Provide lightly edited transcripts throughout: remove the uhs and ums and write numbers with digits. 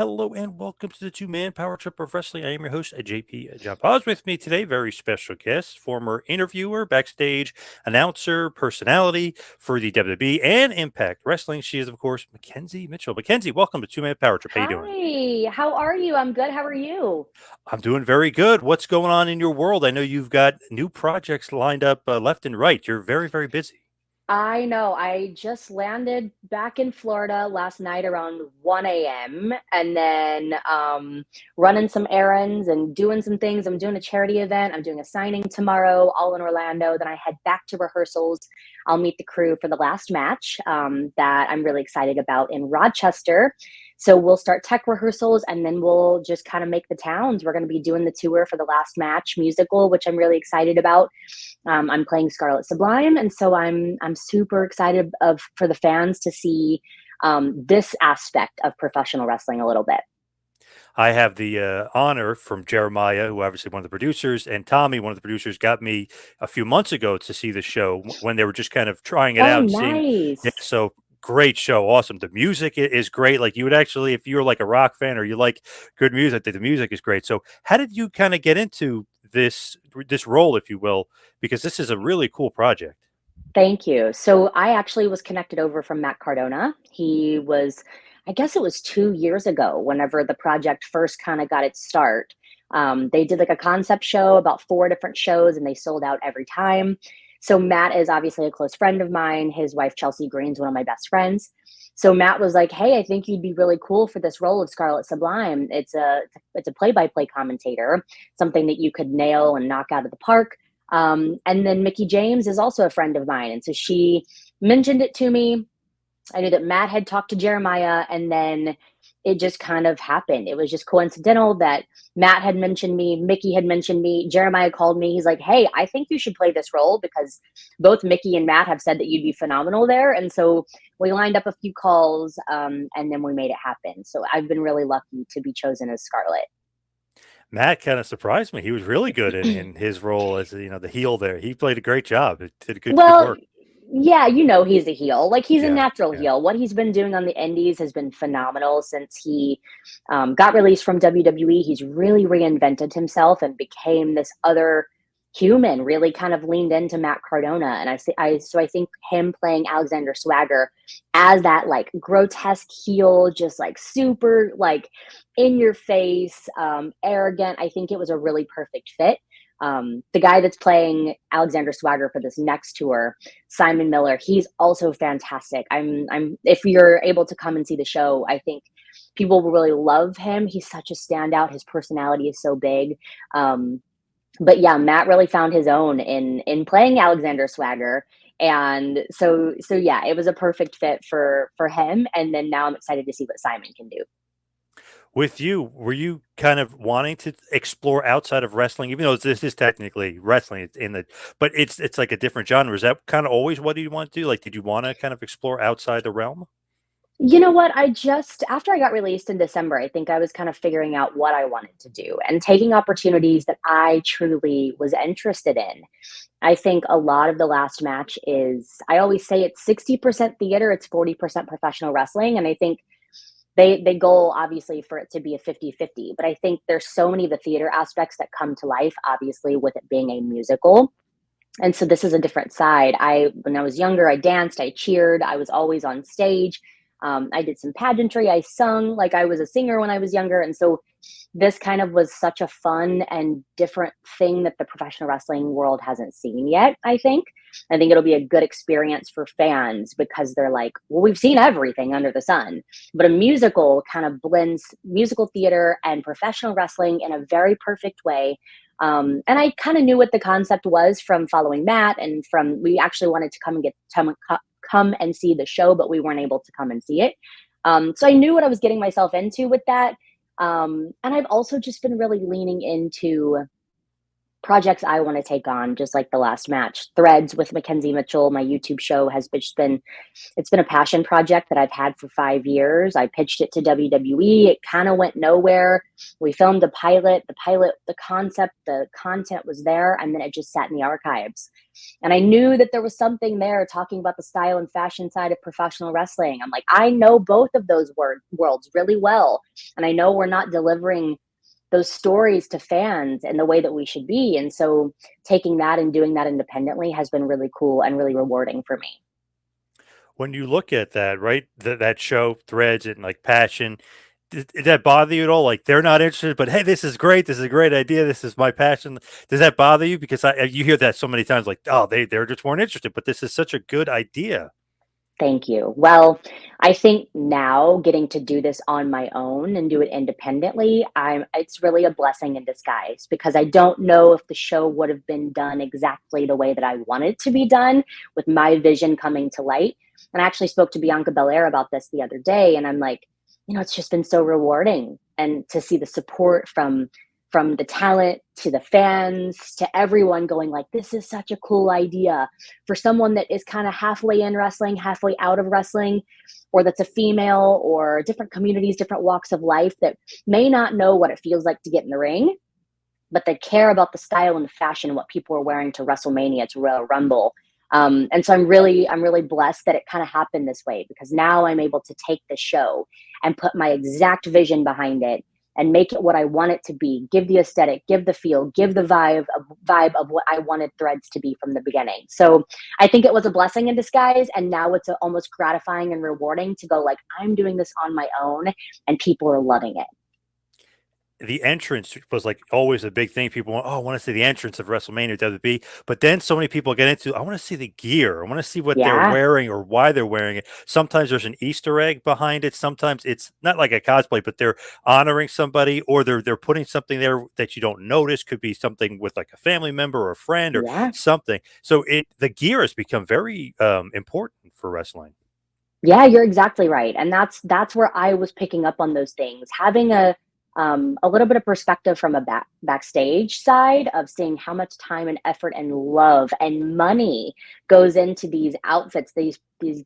Hello and welcome to the two-man power trip of wrestling. I am your host, JP John Poz. With me today, very special guest, former interviewer, backstage announcer, personality for the WWE and Impact Wrestling. She is, of course, McKenzie Mitchell. McKenzie, welcome to Two-Man Power Trip. How you doing? Hi, how are you? I'm good. How are you? I'm doing very good. What's going on in your world? I know you've got new projects lined up left and right. You're very, very busy. I know. I just landed back in Florida last night around 1 a.m. and then running some errands and doing some things. I'm doing a charity event. I'm doing a signing tomorrow, all in Orlando. Then I head back to rehearsals. I'll meet the crew for the last match that I'm really excited about in Rochester. So we'll start tech rehearsals and then we'll just kind of make the towns. We're going to be doing the tour for the last match musical, which I'm really excited about. I'm playing Scarlet Sublime, and so I'm super excited for the fans to see this aspect of professional wrestling a little bit. I have the honor from Jeremiah, who obviously one of the producers, and Tommy, one of the producers, got me a few months ago to see the show when they were just kind of trying it Oh, out and seeing. Yeah, nice. so great show, awesome. The music is great. Like you would actually, if you're like a rock fan or you like good music, the music is great. So how did you kind of get into this role, if you will? Because this is a really cool project. Thank you. So I actually was connected over from Matt Cardona. He was, I guess it was 2 years ago, whenever the project first kind of got its start. They did like a concept show, about 4 different shows, and they sold out every time. So Matt is obviously a close friend of mine. His wife, Chelsea Green's one of my best friends. So Matt was like, "Hey, I think you'd be really cool for this role of Scarlet Sublime. It's a play-by-play commentator, something that you could nail and knock out of the park." And then Mickey James is also a friend of mine. And so she mentioned it to me. I knew that Matt had talked to Jeremiah, and then it just kind of happened. It was just coincidental that Matt had mentioned me, Mickey had mentioned me, Jeremiah called me. He's like, "Hey, I think you should play this role because both Mickey and Matt have said that you'd be phenomenal there." And so we lined up a few calls, and then we made it happen. So I've been really lucky to be chosen as Scarlet. Matt kind of surprised me. He was really good in his role as the heel there. He played a great job. It did good Well, work. yeah, he's a heel. Like he's a Yeah, natural yeah. heel. What he's been doing on the indies has been phenomenal since he got released from WWE. He's really reinvented himself and became this other human. Really, kind of leaned into Matt Cardona, and I think him playing Alexander Swagger as that like grotesque heel, just like super like in your face, arrogant. I think it was a really perfect fit. The guy that's playing Alexander Swagger for this next tour, Simon Miller, he's also fantastic. If you're able to come and see the show, I think people will really love him. He's such a standout. His personality is so big. But yeah, Matt really found his own in playing Alexander Swagger. And so yeah, it was a perfect fit for him. And then now I'm excited to see what Simon can do. With you, were you kind of wanting to explore outside of wrestling, even though this is technically wrestling, but it's like a different genre. Is that kind of always what you want to do? Like, did you want to kind of explore outside the realm? You know what? After I got released in December, I think I was kind of figuring out what I wanted to do and taking opportunities that I truly was interested in. I think a lot of the last match I always say it's 60% theater, it's 40% professional wrestling. And I think they goal obviously for it to be a 50-50. But I think there's so many of the theater aspects that come to life, obviously, with it being a musical. And so this is a different side. When I was younger, I danced, I cheered, I was always on stage. I did some pageantry, I sung, like I was a singer when I was younger. And so this kind of was such a fun and different thing that the professional wrestling world hasn't seen yet, I think. I think it'll be a good experience for fans because they're like, well, we've seen everything under the sun. But a musical kind of blends musical theater and professional wrestling in a very perfect way. And I kind of knew what the concept was from following Matt, and we actually wanted to come and see the show, but we weren't able to come and see it. So I knew what I was getting myself into with that. And I've also just been really leaning into projects I want to take on, just like the last match. Threads with McKenzie Mitchell, my YouTube show, has been it's been a passion project that I've had for 5 years. I pitched it to WWE. It kind of went nowhere. We filmed a pilot. The concept, the content was there, and then it just sat in the archives. And I knew that there was something there talking about the style and fashion side of professional wrestling. I'm like, I know both of those worlds really well. And I know we're not delivering those stories to fans in the way that we should be. And so taking that and doing that independently has been really cool and really rewarding for me. When you look at that, right, that show, Threads and like Passion, did that bother you at all? Like they're not interested, but hey, this is great. This is a great idea. This is my passion. Does that bother you? Because you hear that so many times, like, oh, they're just weren't interested, but this is such a good idea. Thank you. Well, I think now getting to do this on my own and do it independently, it's really a blessing in disguise, because I don't know if the show would have been done exactly the way that I want it to be done with my vision coming to light. And I actually spoke to Bianca Belair about this the other day, and I'm like, it's just been so rewarding, and to see the support from the talent to the fans to everyone going like, this is such a cool idea, for someone that is kind of halfway in wrestling, halfway out of wrestling, or that's a female, or different communities, different walks of life, that may not know what it feels like to get in the ring, but they care about the style and the fashion, what people are wearing to WrestleMania, to Royal Rumble. And so I'm really blessed that it kind of happened this way, because now I'm able to take the show and put my exact vision behind it and make it what I want it to be, give the aesthetic, give the feel, give the vibe of what I wanted Threads to be from the beginning. So I think it was a blessing in disguise. And now it's almost gratifying and rewarding to go like, I'm doing this on my own and people are loving it. The entrance was like always a big thing. People want, oh, I want to see the entrance of WrestleMania WWE. But then so many people get into, I want to see the gear. I want to see what they're Yeah. wearing or why they're wearing it. Sometimes there's an Easter egg behind it. Sometimes it's not like a cosplay, but they're honoring somebody, or they're putting something there that you don't notice. Could be something with like a family member or a friend or Yeah. something. So the gear has become very important for wrestling. Yeah, you're exactly right. And that's where I was picking up on those things. Having a little bit of perspective from a backstage side of seeing how much time and effort and love and money goes into these outfits, these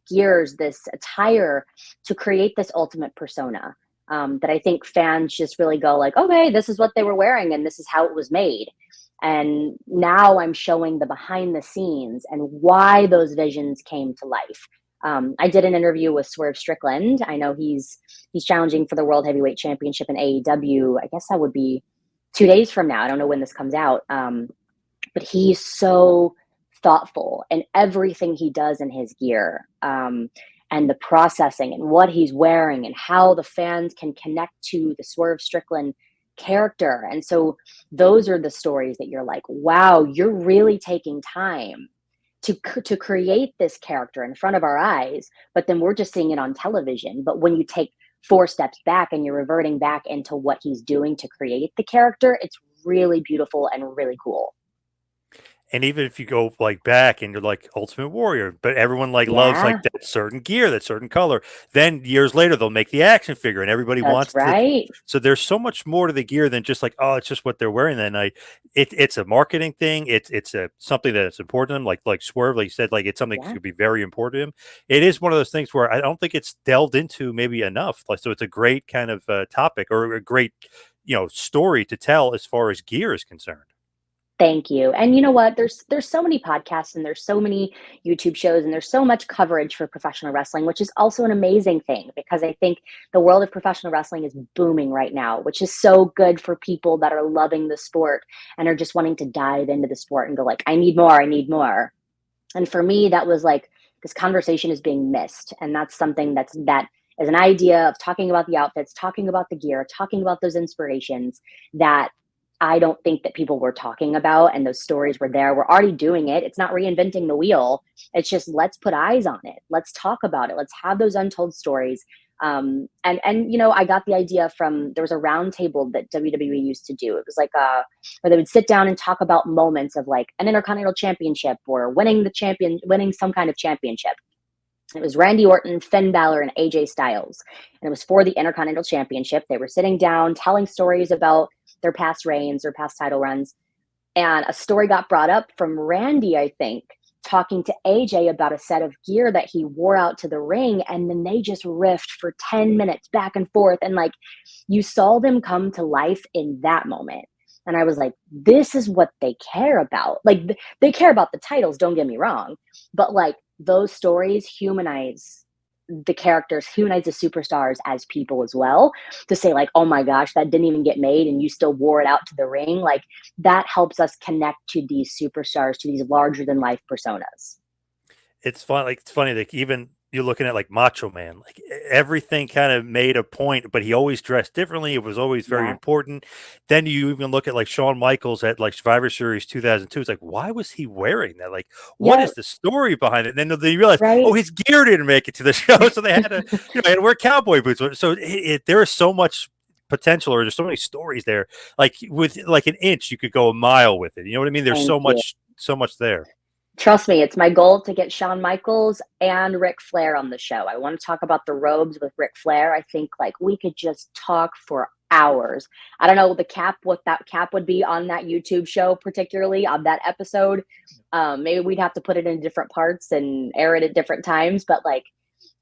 gears, this attire, to create this ultimate persona. That I think fans just really go like, okay, this is what they were wearing and this is how it was made. And now I'm showing the behind the scenes and why those visions came to life. I did an interview with Swerve Strickland. I know he's challenging for the World Heavyweight Championship in AEW. I guess that would be 2 days from now. I don't know when this comes out. But he's so thoughtful in everything he does in his gear, and the processing and what he's wearing and how the fans can connect to the Swerve Strickland character. And so those are the stories that you're like, wow, you're really taking time to create this character in front of our eyes, but then we're just seeing it on television. But when you take 4 steps back and you're reverting back into what he's doing to create the character, it's really beautiful and really cool. And even if you go like back and you're like Ultimate Warrior, but everyone like loves like Yeah, that certain gear, that certain color. Then years later, they'll make the action figure, and everybody that's wants to. right. So there's so much more to the gear than just like, oh, it's just what they're wearing that night. It's a marketing thing. It's a something that's important to them. Like Swerve, like you said, like it's something that Yeah. could be very important to him. It is one of those things where I don't think it's delved into maybe enough. Like so, it's a great kind of topic, or a great story to tell as far as gear is concerned. Thank you. And you know what? There's so many podcasts and there's so many YouTube shows and there's so much coverage for professional wrestling, which is also an amazing thing, because I think the world of professional wrestling is booming right now, which is so good for people that are loving the sport and are just wanting to dive into the sport and go like, I need more, I need more. And for me, that was like, this conversation is being missed. And that's something that is an idea of talking about the outfits, talking about the gear, talking about those inspirations that I don't think that people were talking about, and those stories were there. We're already doing it. It's not reinventing the wheel. It's just, let's put eyes on it. Let's talk about it. Let's have those untold stories. And I got the idea from, there was a round table that WWE used to do. It was like where they would sit down and talk about moments of like an Intercontinental Championship or winning some kind of championship. It was Randy Orton, Finn Balor, and AJ Styles. And it was for the Intercontinental Championship. They were sitting down, telling stories about their past reigns, their past title runs. And a story got brought up from Randy, I think, talking to AJ about a set of gear that he wore out to the ring. And then they just riffed for 10 minutes back and forth. And like, you saw them come to life in that moment. And I was like, this is what they care about. Like, they care about the titles, don't get me wrong. But like, those stories humanize the characters, humanize the superstars as people as well. To say like, oh my gosh, that didn't even get made and you still wore it out to the ring. Like, that helps us connect to these superstars, to these larger than life personas. It's fun. Like, it's funny, like, even you're looking at like Macho Man, like everything kind of made a point, but he always dressed differently. It was always very Yeah. important. Then you even look at like Shawn Michaels at like Survivor Series 2002. It's like, why was he wearing that? Like, what Yeah. is the story behind it? And then they realize, oh, Right. his gear didn't make it to the show, so they had to, they had to wear cowboy boots. So there is so much potential, or there's so many stories there. Like with like an inch, you could go a mile with it. You know what I mean? There's Thank you. so much there. Trust me, it's my goal to get Shawn Michaels and Ric Flair on the show. I want to talk about the robes with Ric Flair. I think like we could just talk for hours. I don't know what that cap would be on that YouTube show, particularly on that episode. Maybe we'd have to put it in different parts and air it at different times. But like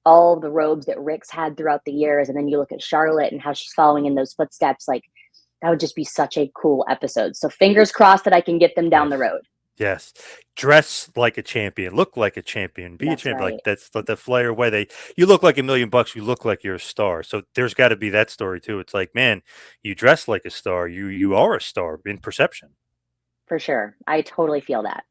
all the robes that Rick's had throughout the years, and then you look at Charlotte and how she's following in those footsteps, like that would just be such a cool episode. So fingers crossed that I can get them down the road. Yes. Dress like a champion, look like a champion, be a That's champion. Like right. that's the Flair way. You look like $1,000,000, you look like you're a star. So there's got to be that story too. It's like, man, you dress like a star. You are a star in perception. For sure. I totally feel that.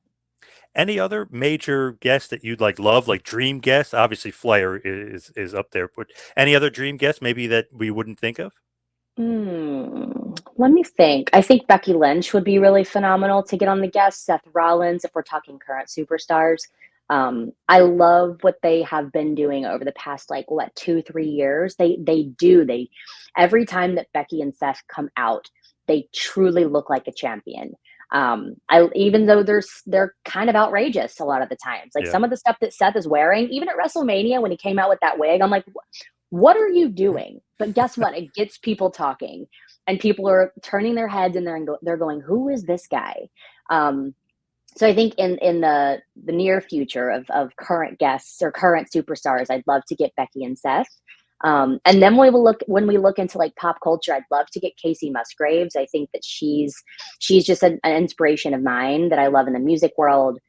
Any other major guests that you'd like love, like dream guests? Obviously Flair is up there, but any other dream guests maybe that we wouldn't think of? Let me think. I think Becky Lynch would be really phenomenal to get on the guest. Seth Rollins, if we're talking current superstars. I love what they have been doing over the past like what 2-3 years. They every time that Becky and Seth come out, they truly look like a champion. I even though they're kind of outrageous a lot of the times. Like Yeah. some of the stuff that Seth is wearing, even at WrestleMania when he came out with that wig, I'm like, what are you doing? But guess what? It gets people talking, and people are turning their heads and they're going, who is this guy? So I think in the near future of current guests or current superstars, I'd love to get Becky and Seth. And then when we look into like pop culture, I'd love to get Casey Musgraves. I think that she's just an inspiration of mine that I love in the music world.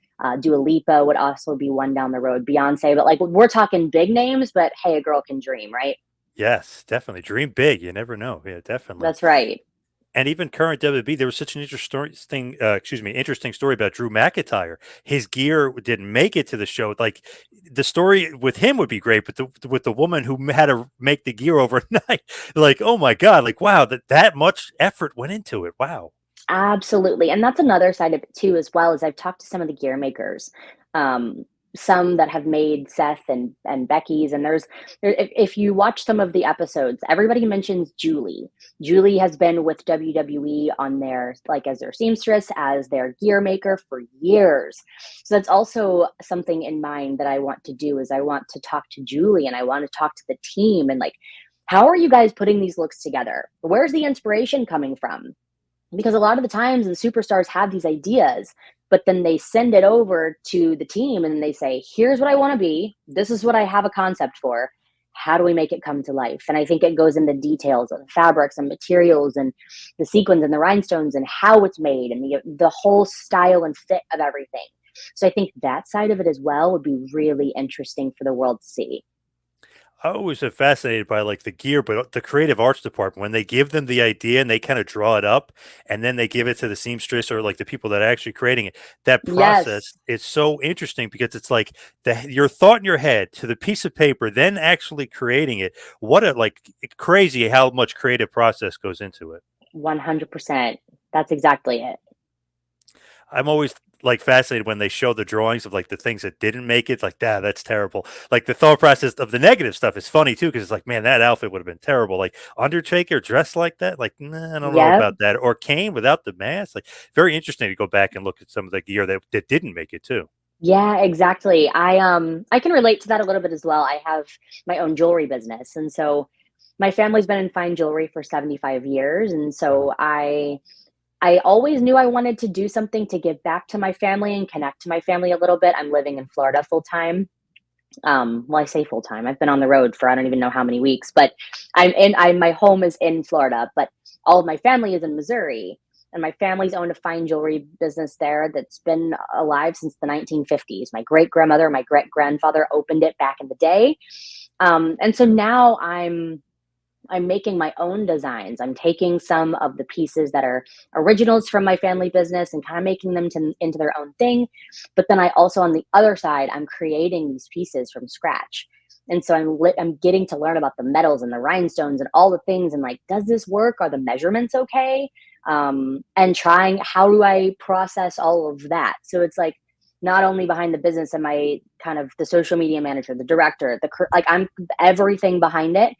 Dua Lipa would also be one down the road. Beyonce, but like we're talking big names. But hey, a girl can dream, right? Yes, definitely. Dream big. You never know. Yeah, definitely. That's right. And even current WWE, there was such an interesting story about Drew McIntyre. His gear didn't make it to the show. Like the story with him would be great, but with the woman who had to make the gear overnight, like, oh my God, like wow, that much effort went into it. Wow. Absolutely. And that's another side of it too, as well as I've talked to some of the gear makers, um, some that have made Seth and Becky's. And if you watch some of the episodes, everybody mentions Julie. Julie has been with WWE on their, like as their seamstress, as their gear maker for years. So that's also something in mind that I want to do is I want to talk to Julie and I want to talk to the team and like, how are you guys putting these looks together? Where's the inspiration coming from? Because a lot of the times the superstars have these ideas, but then they send it over to the team and they say, here's what I want to be. This is what I have a concept for. How do we make it come to life? And I think it goes into details of the fabrics and materials and the sequins and the rhinestones and how it's made and the whole style and fit of everything. So I think that side of it as well would be really interesting for the world to see. I always am fascinated by like the gear, but the creative arts department, when they give them the idea and they kind of draw it up and then they give it to the seamstress or like the people that are actually creating it, that Yes, process is so interesting because it's like your thought in your head to the piece of paper, then actually creating it. What a like crazy how much creative process goes into it. 100%. That's exactly it. I'm always like fascinated when they show the drawings of like the things that didn't make it. Like, that's terrible. Like the thought process of the negative stuff is funny too because it's like, man, that outfit would have been terrible. Like Undertaker dressed like that. Like, nah, I don't know Yep. about that. Or Kane without the mask. Like, very interesting to go back and look at some of the gear that didn't make it too. Yeah, exactly. I can relate to that a little bit as well. I have my own jewelry business, and so my family's been in fine jewelry for 75 years, and Wow. so I always knew I wanted to do something to give back to my family and connect to my family a little bit. I'm living in Florida full time. Well, I say full time. I've been on the road for I don't even know how many weeks, but my home is in Florida, but all of my family is in Missouri. And my family's owned a fine jewelry business there that's been alive since the 1950s. My great grandmother, my great grandfather opened it back in the day. And so now I'm making my own designs. I'm taking some of the pieces that are originals from my family business and kind of making them into their own thing. But then I also, on the other side, I'm creating these pieces from scratch. And so I'm getting to learn about the metals and the rhinestones and all the things. And like, does this work? Are the measurements okay? And trying, how do I process all of that? So it's like, not only behind the business am I kind of the social media manager, the director, like I'm everything behind it.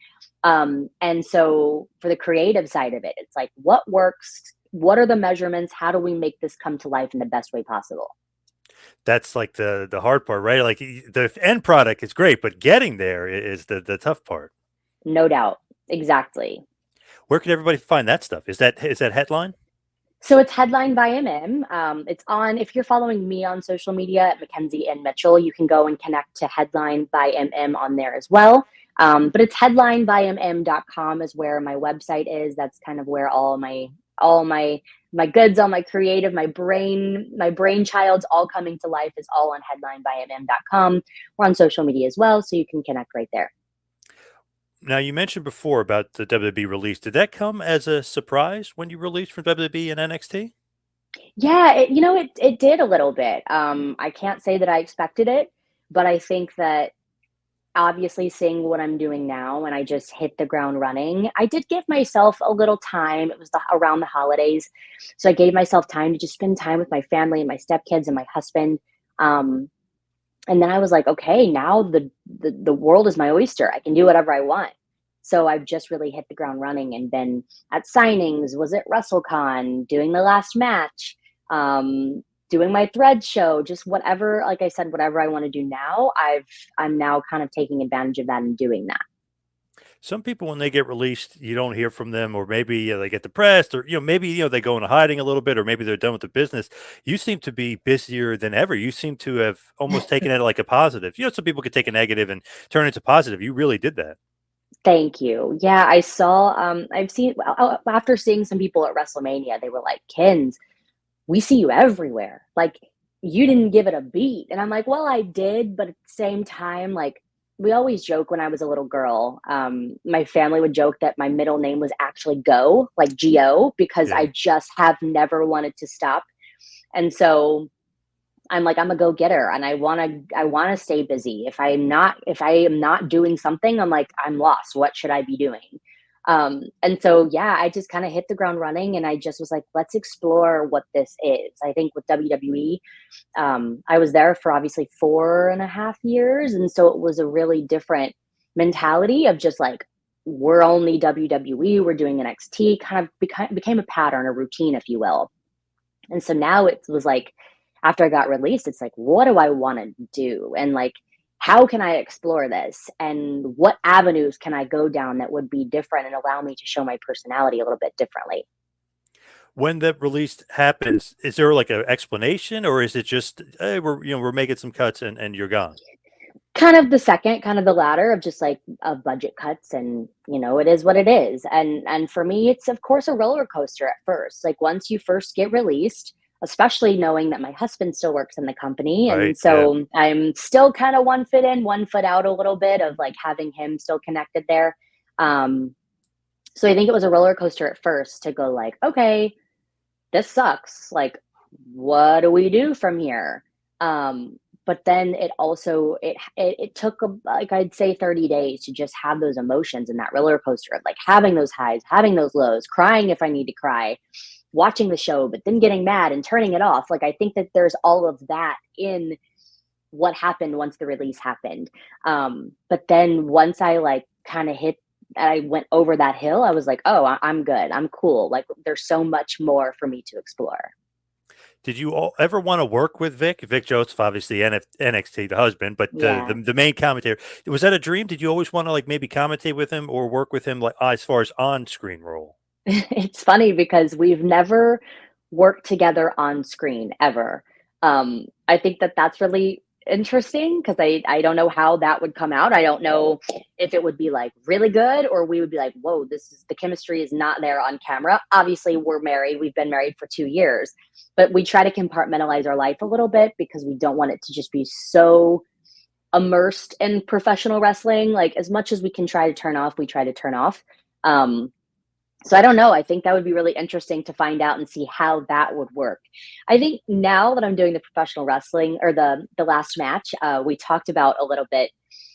And so for the creative side of it, it's like, what works? What are the measurements? How do we make this come to life in the best way possible? That's like the hard part, right? Like the end product is great, but getting there is the tough part. No doubt. Exactly. Where can everybody find that stuff? Is that headline? So it's headlined by MM. It's on, if you're following me on social media at McKenzie and Mitchell, you can go and connect to Headline by MM on there as well. But it's headlinebymm.com is where my website is. That's kind of where all my goods, all my creative, my brainchild's all coming to life is all on headlinebymm.com. We're on social media as well, so you can connect right there. Now, you mentioned before about the WWE release. Did that come as a surprise when you released from WWE and NXT? Yeah, it did a little bit. I can't say that I expected it, but I think that obviously seeing what I'm doing now and I just hit the ground running. I did give myself a little time. It was around the holidays. So I gave myself time to just spend time with my family and my stepkids and my husband. Um, and then I was like, okay, now the world is my oyster. I can do whatever I want. So I've just really hit the ground running and been at signings, was at WrestleCon, doing the last match, doing my thread show, just whatever, like I said, whatever I want to do now, I'm now kind of taking advantage of that and doing that. Some people, when they get released, you don't hear from them, or maybe they get depressed, or maybe they go into hiding a little bit, or maybe they're done with the business. You seem to be busier than ever. You seem to have almost taken it like a positive. Some people could take a negative and turn it into positive. You really did that. Thank you. Yeah, I saw, I've seen, after seeing some people at WrestleMania, they were like, Kins, we see you everywhere. Like, you didn't give it a beat. And I'm like, well, I did. But at the same time, like, we always joke when I was a little girl. My family would joke that my middle name was actually Go, like Go, because Yeah. I just have never wanted to stop. And so I'm like, I'm a go-getter and I want to stay busy. If I am not doing something, I'm like, I'm lost. What should I be doing? And so, yeah, I just kind of hit the ground running and I just was like, let's explore what this is. I think with WWE, I was there for obviously 4.5 years. And so it was a really different mentality of just like, we're only WWE, we're doing NXT, kind of became a pattern, a routine, if you will. And so now it was like, after I got released, it's like, what do I want to do? And like, how can I explore this? And what avenues can I go down that would be different and allow me to show my personality a little bit differently? When that release happens, is there like an explanation, or is it just, hey, we're making some cuts and you're gone? Kind of the second, kind of the latter of just like of budget cuts, and it is what it is. And for me, it's of course a roller coaster at first. Like once you first get released, especially knowing that my husband still works in the company, and Right. Yeah. so I'm still kind of one foot in, one foot out a little bit of like having him still connected there. Um, so I think it was a roller coaster at first to go like, okay, this sucks. Like, what do we do from here? But then it also it took like I'd say 30 days to just have those emotions and that roller coaster of like having those highs, having those lows, crying if I need to cry, watching the show, but then getting mad and turning it off. Like I think that there's all of that in what happened once the release happened. But then once I like kind of hit I went over that hill, I was like, oh, I'm good. I'm cool. Like there's so much more for me to explore. Did you ever want to work with Vic Joseph, obviously NXT, the husband, but Yeah. the main commentator? Was that a dream? Did you always want to like maybe commentate with him or work with him like as far as on screen role? It's funny because we've never work together on screen ever. I think that that's really interesting because I don't know how that would come out. I don't know if it would be like really good or we would be like, whoa, the chemistry is not there on camera. Obviously, we're married. We've been married for 2 years, but we try to compartmentalize our life a little bit because we don't want it to just be so immersed in professional wrestling. Like as much as we can try to turn off, we try to turn off. So I don't know. I think that would be really interesting to find out and see how that would work. I think now that I'm doing the professional wrestling or the last match, we talked about a little bit.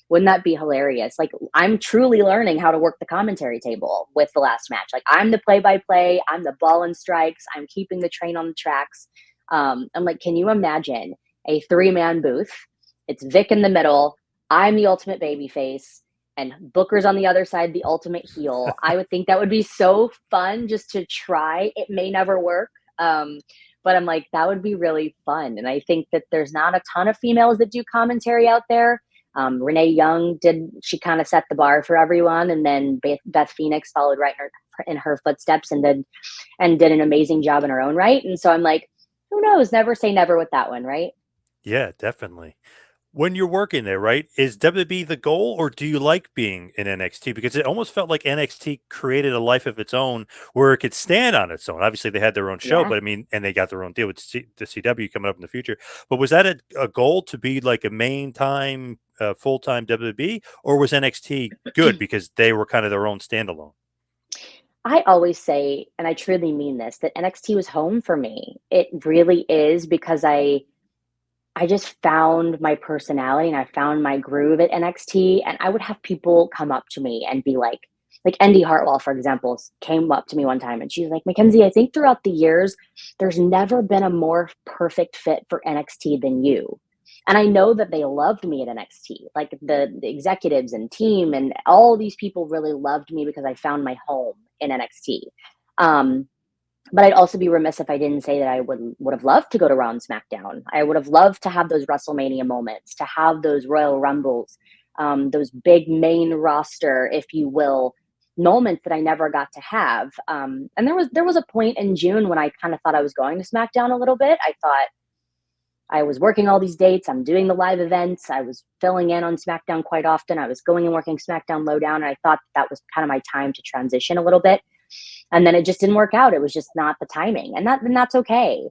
Wouldn't that be hilarious? Like I'm truly learning how to work the commentary table with the last match. Like I'm the play-by-play, I'm the ball and strikes, I'm keeping the train on the tracks. I'm like, can you imagine a 3-man booth? It's Vic in the middle. I'm the ultimate baby face and Booker's on the other side, the ultimate heel. I would think that would be so fun just to try. It may never work. But I'm like, that would be really fun. And I think that there's not a ton of females that do commentary out there. Renee Young she kind of set the bar for everyone. And then Beth Phoenix followed right in her footsteps and did an amazing job in her own right. And so I'm like, who knows? Never say never with that one, right? Yeah, definitely. When you're working there, right, is WWE the goal, or do you like being in NXT? Because it almost felt like NXT created a life of its own where it could stand on its own. Obviously, they had their own show, Yeah. but I mean, and they got their own deal with the CW coming up in the future. But was that a goal to be like a main time, full time WWE, or was NXT good because they were kind of their own standalone? I always say, and I truly mean this, that NXT was home for me. It really is because I just found my personality and I found my groove at NXT. And I would have people come up to me and be like Andy Hartwell, for example, came up to me one time and she's like, Mackenzie, I think throughout the years, there's never been a more perfect fit for NXT than you. And I know that they loved me at NXT, like the executives and team and all these people really loved me because I found my home in NXT. Um, but I'd also be remiss if I didn't say that I would have loved to go to Raw and SmackDown. I would have loved to have those WrestleMania moments, to have those Royal Rumbles, those big main roster, if you will, moments that I never got to have. And there was a point in June when I kind of thought I was going to SmackDown a little bit. I thought I was working all these dates. I'm doing the live events. I was filling in on SmackDown quite often. I was going and working SmackDown Lowdown, and I thought that was kind of my time to transition a little bit. And then it just didn't work out. It was just not the timing, and that's okay.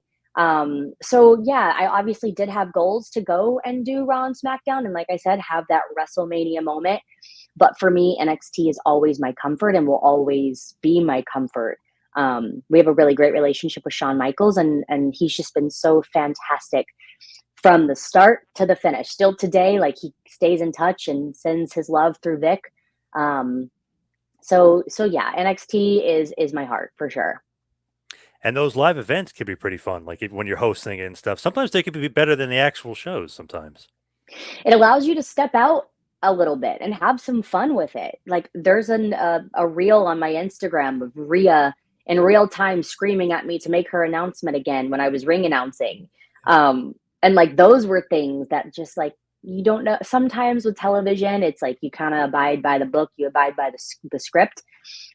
So yeah, I obviously did have goals to go and do Raw and SmackDown, and like I said, have that WrestleMania moment. But for me, NXT is always my comfort and will always be my comfort. We have a really great relationship with Shawn Michaels, and he's just been so fantastic from the start to the finish. Still today, like he stays in touch and sends his love through Vic. So yeah, NXT is my heart for sure. And those live events can be pretty fun, like when you're hosting it and stuff. Sometimes they can be better than the actual shows. Sometimes. It allows you to step out a little bit and have some fun with it. Like there's a reel on my Instagram of Rhea in real time screaming at me to make her announcement again when I was ring announcing. And like those were things that just like you don't know. Sometimes with television, it's like you kind of abide by the book, you abide by the script.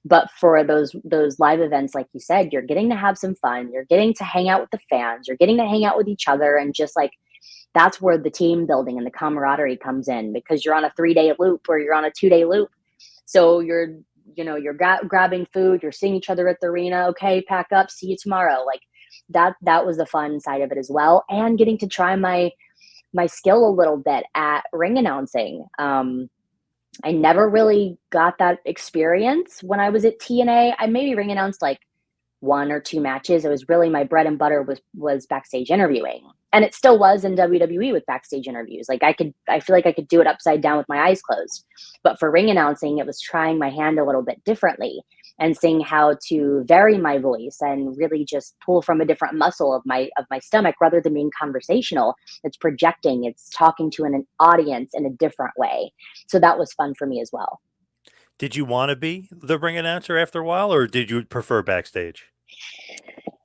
But for those live events, like you said, you're getting to have some fun. You're getting to hang out with the fans. You're getting to hang out with each other, and just like that's where the team building and the camaraderie comes in because you're on a 3-day loop or you're on a 2-day loop. So you're grabbing food, you're seeing each other at the arena. Okay, pack up, see you tomorrow. Like that was the fun side of it as well, and getting to try my skill a little bit at ring announcing. I never really got that experience when I was at TNA. I maybe ring announced like 1 or 2 matches. It was really my bread and butter was backstage interviewing. And it still was in WWE with backstage interviews. Like I feel like I could do it upside down with my eyes closed. But for ring announcing, it was trying my hand a little bit differently and seeing how to vary my voice and really just pull from a different muscle of my stomach rather than being conversational. It's projecting, it's talking to an audience in a different way. So that was fun for me as well. Did you want to be the ring announcer after a while, or did you prefer backstage?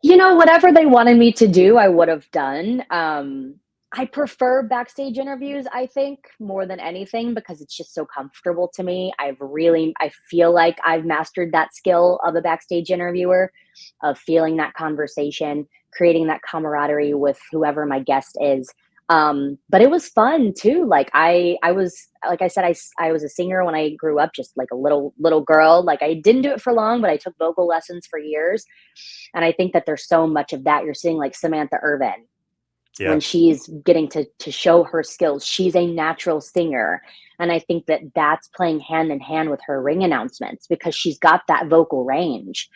Whatever they wanted me to do, I would have done. I prefer backstage interviews, I think, more than anything because it's just so comfortable to me. I feel like I've mastered that skill of a backstage interviewer, of feeling that conversation, creating that camaraderie with whoever my guest is. But it was fun too. Like I was, like I said, I was a singer when I grew up, just like a little girl. Like I didn't do it for long, but I took vocal lessons for years. And I think that there's so much of that. You're seeing like Samantha Irvin Yeah. when she's getting to show her skills. She's a natural singer. And I think that that's playing hand in hand with her ring announcements because she's got that vocal range.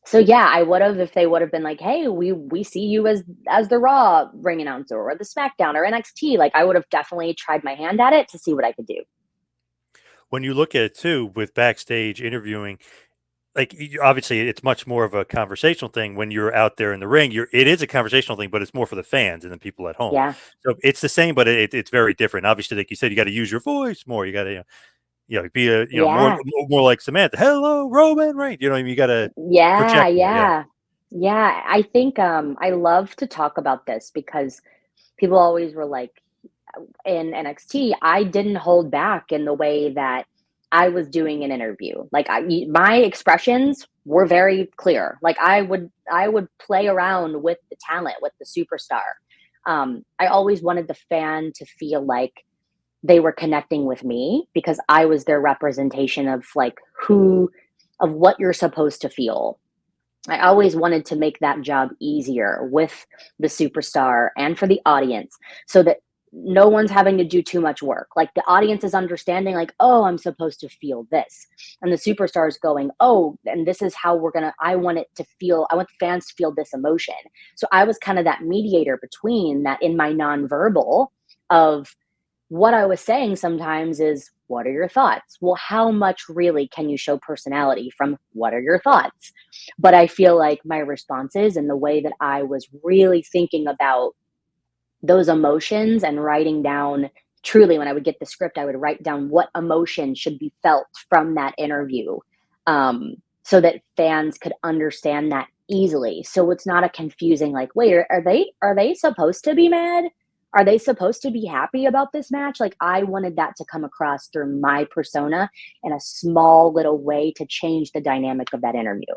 So yeah, I would have, if they would have been like, hey, we see you as the Raw ring announcer or the SmackDown or NXT, like I would have definitely tried my hand at it to see what I could do. When you look at it too with backstage interviewing, like obviously it's much more of a conversational thing when you're out there in the ring. It is a conversational thing, but it's more for the fans and the people at home. Yeah. So it's the same, but it's very different. Obviously, like you said, you got to use your voice more. You got to be a Yeah. more like Samantha. Hello, Roman, right? You know, you got to Yeah. project more. Yeah, Yeah. Yeah. I think I love to talk about this because people always were like, in NXT, I didn't hold back in the way that I was doing an interview. Like my expressions were very clear. Like I would play around with the talent, with the superstar. I always wanted the fan to feel like they were connecting with me because I was their representation of like of what you're supposed to feel. I always wanted to make that job easier with the superstar and for the audience so that no one's having to do too much work. Like the audience is understanding, like, oh, I'm supposed to feel this. And the superstar is going, oh, and this is how I want it to feel. I want fans to feel this emotion. So I was kind of that mediator between that in my nonverbal of what I was saying sometimes is, what are your thoughts? Well, how much really can you show personality from what are your thoughts? But I feel like my responses and the way that I was really thinking about those emotions and writing down truly when I would get the script, I would write down what emotion should be felt from that interview so that fans could understand that easily. So it's not a confusing like, wait, are they supposed to be mad? Are they supposed to be happy about this match? Like I wanted that to come across through my persona in a small little way to change the dynamic of that interview.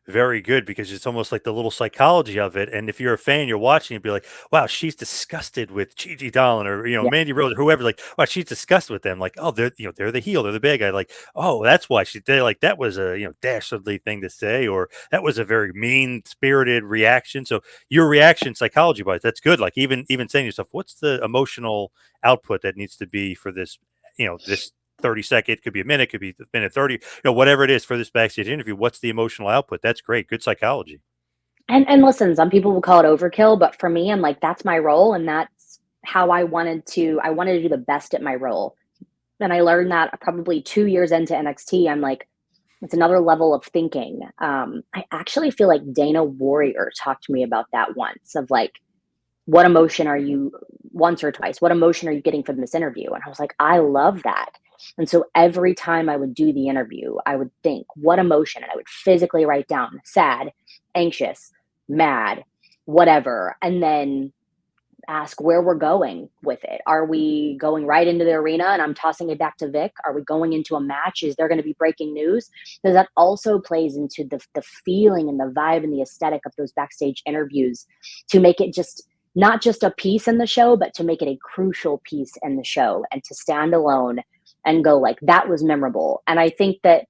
very good because it's almost like the little psychology of it. And if you're a fan, you're watching and be like, wow, she's disgusted with Gigi Dolan or, Yeah. Mandy Rose or whoever, like, wow, she's disgusted with them. Like, oh, they're the heel, they're the bad guy. Like, oh, that's why they're like, that was a, dastardly thing to say, or that was a very mean spirited reaction. So your reaction psychology wise, that's good. Like even saying to yourself, what's the emotional output that needs to be for this, this 30-second, could be a minute, could be a minute 30, whatever it is for this backstage interview. What's the emotional output? That's great. Good psychology. And listen, some people will call it overkill, but for me, I'm like, that's my role, and that's how I wanted to do the best at my role. And I learned that probably 2 years into NXT. I'm like, it's another level of thinking. I actually feel like Dana Warrior talked to me about that once of like, what emotion are you once or twice? What emotion are you getting from this interview? And I was like, I love that. And so every time I would do the interview, I would think, what emotion? And I would physically write down sad, anxious, mad, whatever. And then ask where we're going with it. Are we going right into the arena and I'm tossing it back to Vic? Are we going into a match? Is there going to be breaking news? Because that also plays into the feeling and the vibe and the aesthetic of those backstage interviews to make it just not just a piece in the show, but to make it a crucial piece in the show and to stand alone and go like, that was memorable. And I think that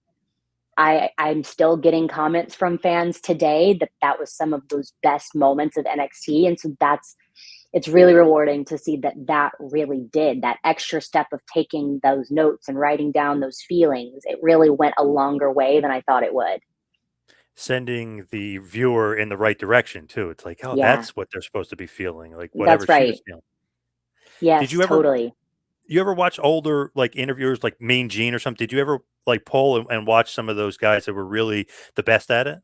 I'm still getting comments from fans today that was some of those best moments of NXT. And so it's really rewarding to see that really did that extra step of taking those notes and writing down those feelings. It really went a longer way than I thought it would. Sending the viewer in the right direction too. It's like, oh, Yeah, that's what they're supposed to be feeling, like whatever that's she was right. feeling. Did Yes, you ever totally. you ever watch older like interviewers like Mean Gene or something? Did you ever like poll and watch some of those guys that were really the best at it?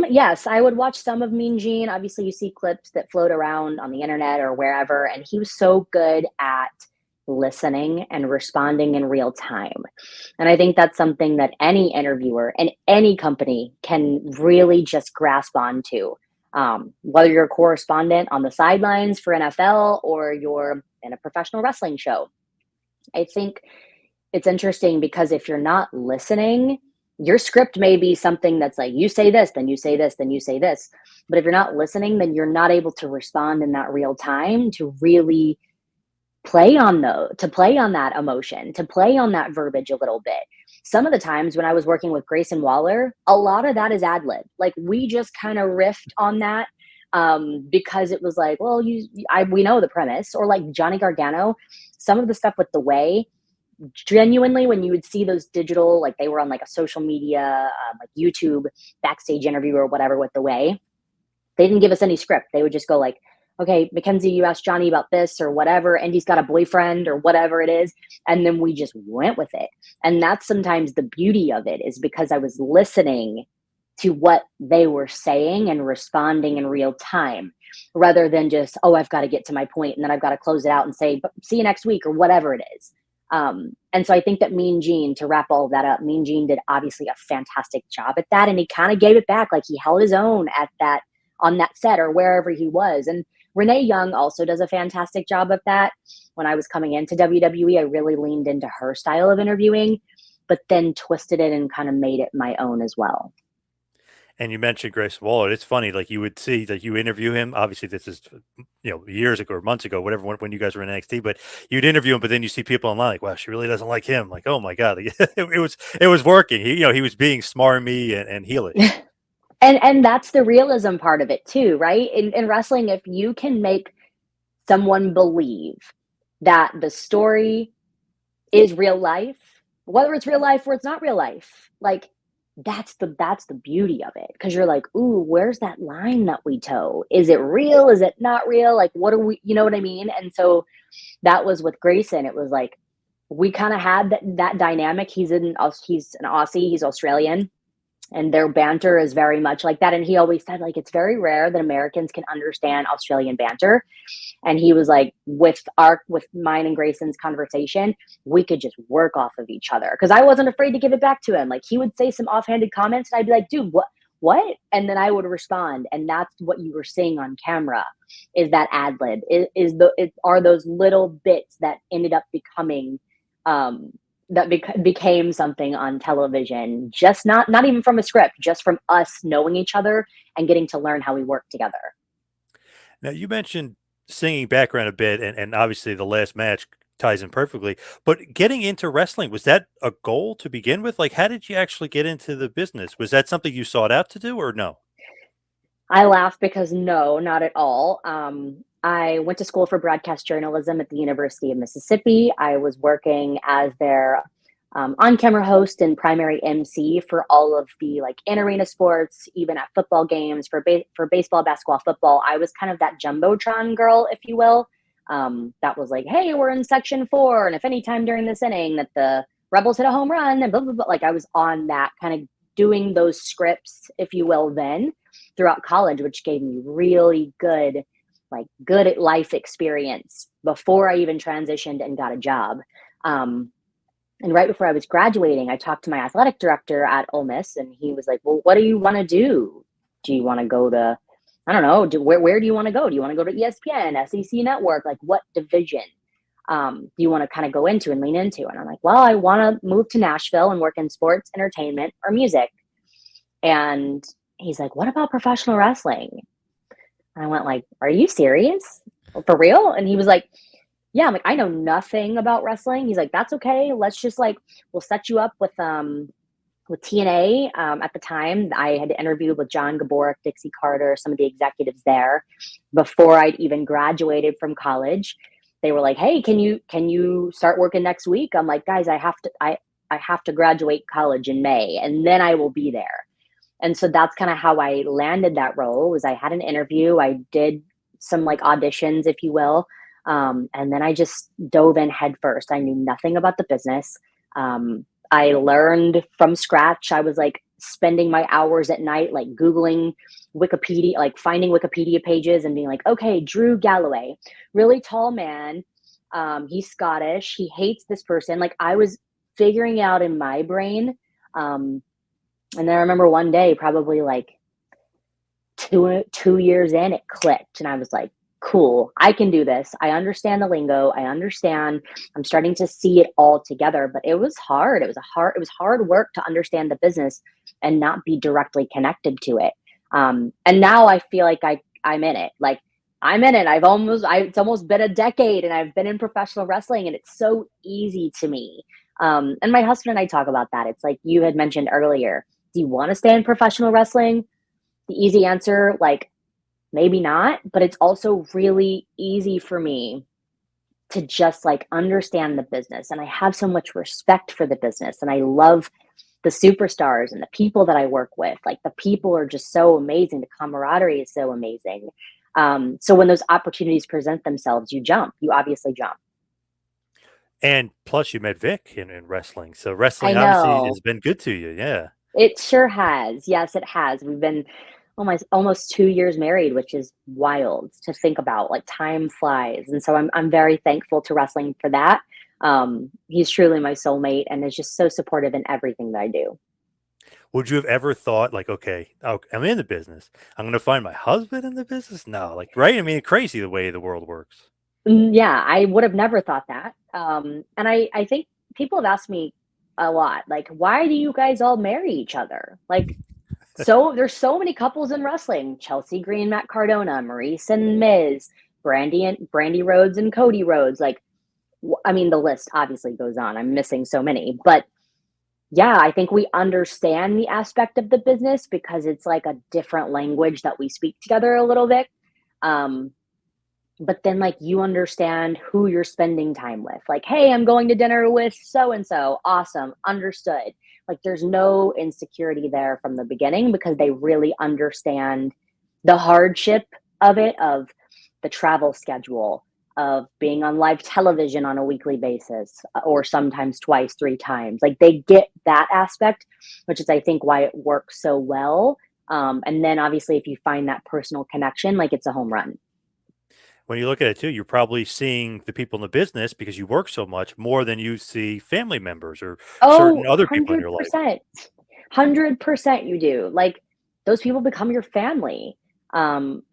Yes, I would watch some of Mean Gene. Obviously, you see clips that float around on the internet or wherever, and he was so good at listening and responding in real time. And I think that's something that any interviewer and any company can really just grasp onto. Whether you're a correspondent on the sidelines for NFL or you're in a professional wrestling show. I think it's interesting because if you're not listening, your script may be something that's like, you say this, then you say this, then you say this. But if you're not listening, then you're not able to respond in that real time to really play on that emotion, to play on that verbiage a little bit. Some of the times when I was working with Grayson Waller, a lot of that is ad lib. Like we just kind of riffed on that because it was like, well, we know the premise. Or like Johnny Gargano, some of the stuff with the way, genuinely, when you would see those digital, like they were on like a social media, like YouTube backstage interview or whatever with the way, they didn't give us any script. They would just go like, okay, McKenzie, you asked Johnny about this or whatever, and he's got a boyfriend or whatever it is. And then we just went with it. And that's sometimes the beauty of it, is because I was listening to what they were saying and responding in real time, rather than just, oh, I've got to get to my point and then I've got to close it out and say, see you next week or whatever it is. And so I think that Mean Gene, to wrap all of that up, Mean Gene did obviously a fantastic job at that. And he kind of gave it back. Like he held his own at that, on that set or wherever he was. And Renee Young also does a fantastic job of that. When I was coming into WWE, I really leaned into her style of interviewing, but then twisted it and kind of made it my own as well. And you mentioned Grace Waller. It's funny, like you would see that you interview him. Obviously, this is years ago or months ago, whatever, when you guys were in NXT. But you'd interview him, but then you see people online like, "Wow, she really doesn't like him." Like, oh my god, it was working. He was being smarmy and heelish. And that's the realism part of it too, right? In wrestling, if you can make someone believe that the story is real life, whether it's real life or it's not real life, like that's the beauty of it. Because you're like, ooh, where's that line that we toe? Is it real? Is it not real? Like, what are we? You know what I mean? And so that was with Grayson. It was like we kind of had that dynamic. He's an Aussie. He's Australian. And their banter is very much like that. And he always said, like, it's very rare that Americans can understand Australian banter. And he was like, with mine and Grayson's conversation, we could just work off of each other. Cause I wasn't afraid to give it back to him. Like he would say some offhanded comments and I'd be like, dude, what? And then I would respond. And that's what you were seeing on camera, is that ad lib, are those little bits that ended up becoming, became something on television, just not even from a script, just from us knowing each other and getting to learn how we work together. Now, you mentioned singing background a bit, and obviously the last match ties in perfectly. But getting into wrestling, was that a goal to begin with? Like, how did you actually get into the business? Was that something you sought out to do, or no? I laugh because no, not at all. I went to school for broadcast journalism at the University of Mississippi. I was working as their on-camera host and primary MC for all of the like in-arena sports, even at football games for baseball, basketball, football. I was kind of that jumbotron girl, if you will. That was like, hey, we're in section 4, and if any time during this inning that the Rebels hit a home run, and blah blah blah. Like I was on that kind of doing those scripts, if you will, then throughout college, which gave me really good at life experience before I even transitioned and got a job. And right before I was graduating, I talked to my athletic director at Ole Miss, and he was like, well, what do you want to do? Do you want to go to, I don't know, where do you want to go? Do you want to go to ESPN, SEC Network? Like what division do you want to kind of go into and lean into? And I'm like, well, I want to move to Nashville and work in sports, entertainment, or music. And he's like, what about professional wrestling? And I went like, are you serious? For real? And he was like, yeah. I'm like, I know nothing about wrestling. He's like, that's okay. Let's just we'll set you up with TNA. At the time, I had interviewed with John Gaborik, Dixie Carter, some of the executives there before I'd even graduated from college. They were like, hey, can you start working next week? I'm like, guys, I have to graduate college in May, and then I will be there. And so that's kind of how I landed that role. Was I had an interview, I did some auditions, if you will. And then I just dove in head first. I knew nothing about the business. I learned from scratch. I was spending my hours at night, Googling Wikipedia, finding Wikipedia pages and being like, okay, Drew Galloway, really tall man. He's Scottish. He hates this person. I was figuring out in my brain. And then I remember one day, probably two years in, it clicked, and I was like, cool, I can do this. I understand the lingo. I'm starting to see it all together, but it was hard. It was hard work to understand the business and not be directly connected to it. And now I feel like I'm in it. Like, I'm in it. It's almost been a decade, and I've been in professional wrestling, and it's so easy to me. And my husband and I talk about that. It's like you had mentioned earlier. Do you want to stay in professional wrestling? The easy answer, like, maybe not, but it's also really easy for me to just like understand the business. And I have so much respect for the business, and I love the superstars and the people that I work with. Like, the people are just so amazing. The camaraderie is so amazing. So when those opportunities present themselves, you obviously jump. And plus, you met Vic in wrestling. So I wrestling obviously know. has been good to you. Yeah. It sure has. Yes, it has. We've been almost 2 years married, which is wild to think about. Like, time flies, and so I'm very thankful to wrestling for that. He's truly my soulmate, and is just so supportive in everything that I do. Would you have ever thought, like, okay, I'm in the business, I'm going to find my husband in the business? No, like, right? I mean, crazy the way the world works. Yeah, I would have never thought that. And I think people have asked me a lot, like, why do you guys all marry each other? Like, so there's so many couples in wrestling: Chelsea Green, Matt Cardona, Maurice and Miz, Brandy Rhodes and Cody Rhodes. Like, I mean, the list obviously goes on. I'm missing so many, but yeah, I think we understand the aspect of the business because it's like a different language that we speak together a little bit. Um, but then, like, you understand who you're spending time with. Like, hey, I'm going to dinner with so and so. Awesome, understood. Like, there's no insecurity there from the beginning because they really understand the hardship of it, of the travel schedule, of being on live television on a weekly basis, or sometimes twice, three times. Like, they get that aspect, which is, I think, why it works so well. And then obviously, if you find that personal connection, like, it's a home run. When you look at it too, you're probably seeing the people in the business because you work so much more than you see family members or certain Oh, other people in your life. 100%. 100% you do. Like, those people become your family. And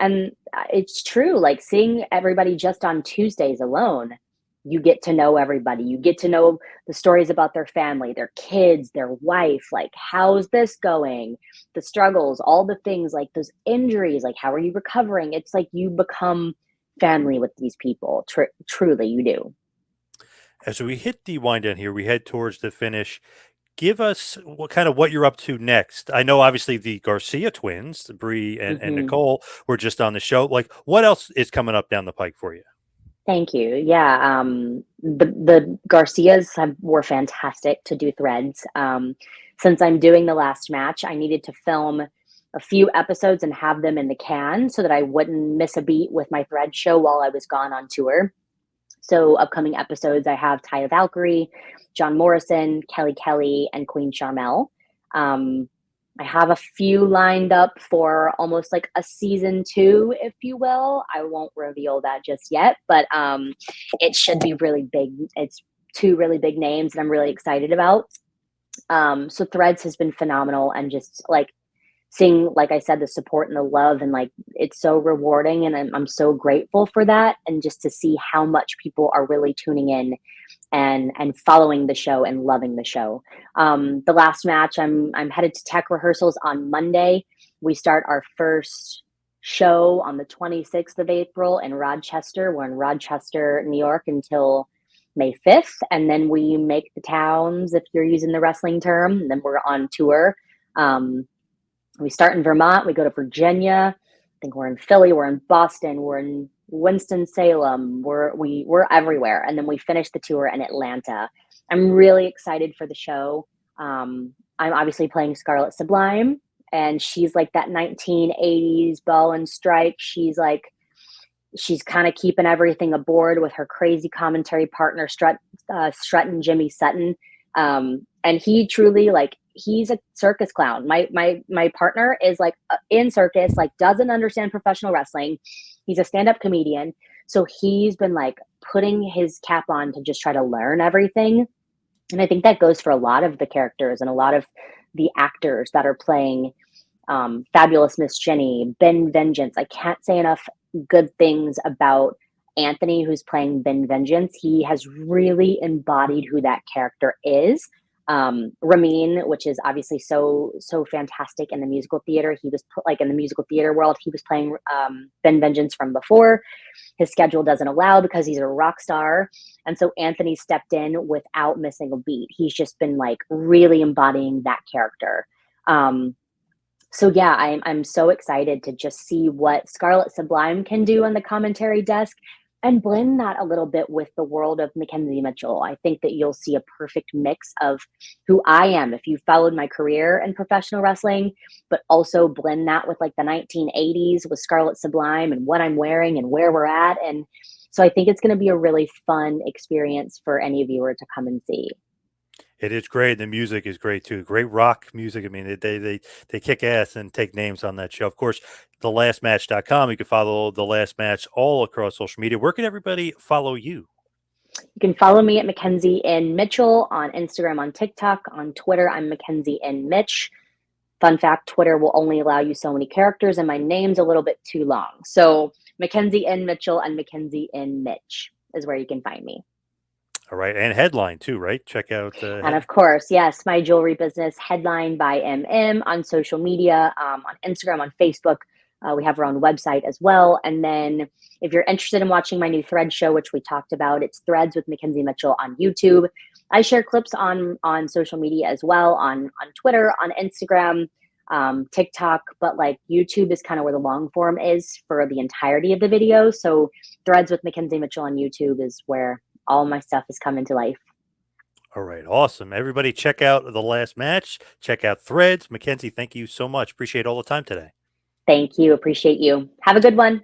it's true. Like, seeing everybody just on Tuesdays alone, you get to know everybody. You get to know the stories about their family, their kids, their wife. Like, how's this going? The struggles, all the things, like those injuries, like, how are you recovering? It's like you become family with these people. Truly, you do. As we hit the wind down here, we head towards the finish. Give us what you're up to next. I know obviously the Garcia twins, Bree and Hmm. Nicole, were just on the show. Like, what else is coming up down the pike for you? Thank you. Yeah, the Garcias were fantastic to do threads. Since I'm doing the last match, I needed to film a few episodes and have them in the can so that I wouldn't miss a beat with my thread show while I was gone on tour. So upcoming episodes, I have Taya Valkyrie, John Morrison, Kelly Kelly, and Queen Charmel. Um, I have a few lined up for almost like a season two, if you will. I won't reveal that just yet, but it should be really big. It's two really big names that I'm really excited about. So Threads has been phenomenal, and just like seeing, like I said, the support and the love, and like, it's so rewarding, and I'm so grateful for that. And just to see how much people are really tuning in and following the show and loving the show. The last match, I'm headed to tech rehearsals on Monday. We start our first show on the 26th of April in Rochester. We're in Rochester, New York until May 5th, and then we make the towns, if you're using the wrestling term, and then we're on tour. We start in Vermont, we go to Virginia. I think we're in Philly, we're in Boston, we're in Winston-Salem, we're everywhere. And then we finish the tour in Atlanta. I'm really excited for the show. I'm obviously playing Scarlet Sublime, and she's like that 1980s ball and strike. She's kind of keeping everything aboard with her crazy commentary partner, Strutting Jimmy Sutton. And he truly, like, he's a circus clown. My partner is like in circus, like, doesn't understand professional wrestling. He's a stand-up comedian. So he's been like putting his cap on to just try to learn everything. And I think that goes for a lot of the characters and a lot of the actors that are playing Fabulous Miss Jenny, Ben Vengeance. I can't say enough good things about Anthony, who's playing Ben Vengeance. He has really embodied who that character is. Ramin, which is obviously so fantastic in the musical theater. He was like in the musical theater world. He was playing Ben Vengeance from before. His schedule doesn't allow because he's a rock star, and so Anthony stepped in without missing a beat. He's just been like really embodying that character. So yeah, I'm so excited to just see what Scarlet Sublime can do on the commentary desk and blend that a little bit with the world of McKenzie Mitchell. I think that you'll see a perfect mix of who I am if you followed my career in professional wrestling, but also blend that with like the 1980s with Scarlet Sublime and what I'm wearing and where we're at. And so I think it's going to be a really fun experience for any viewer to come and see. It is great. The music is great too. Great rock music. I mean, they kick ass and take names on that show. Of course, thelastmatch.com. You can follow The Last Match all across social media. Where can everybody follow you? You can follow me at McKenzie N. Mitchell on Instagram, on TikTok, on Twitter. I'm McKenzie N. Mitch. Fun fact, Twitter will only allow you so many characters, and my name's a little bit too long. So McKenzie N. Mitchell and McKenzie N. Mitch is where you can find me. All right. And Headline too, right? Check out. And of course, yes, my jewelry business, Headline by MM, on social media, on Instagram, on Facebook. We have our own website as well. And then if you're interested in watching my new Thread show, which we talked about, it's Threads with McKenzie Mitchell on YouTube. I share clips on social media as well, on Twitter, on Instagram, TikTok, but like YouTube is kind of where the long form is for the entirety of the video. So Threads with McKenzie Mitchell on YouTube is where all my stuff is coming to life. All right. Awesome. Everybody check out The Last Match. Check out Threads. McKenzie, thank you so much. Appreciate all the time today. Thank you. Appreciate you. Have a good one.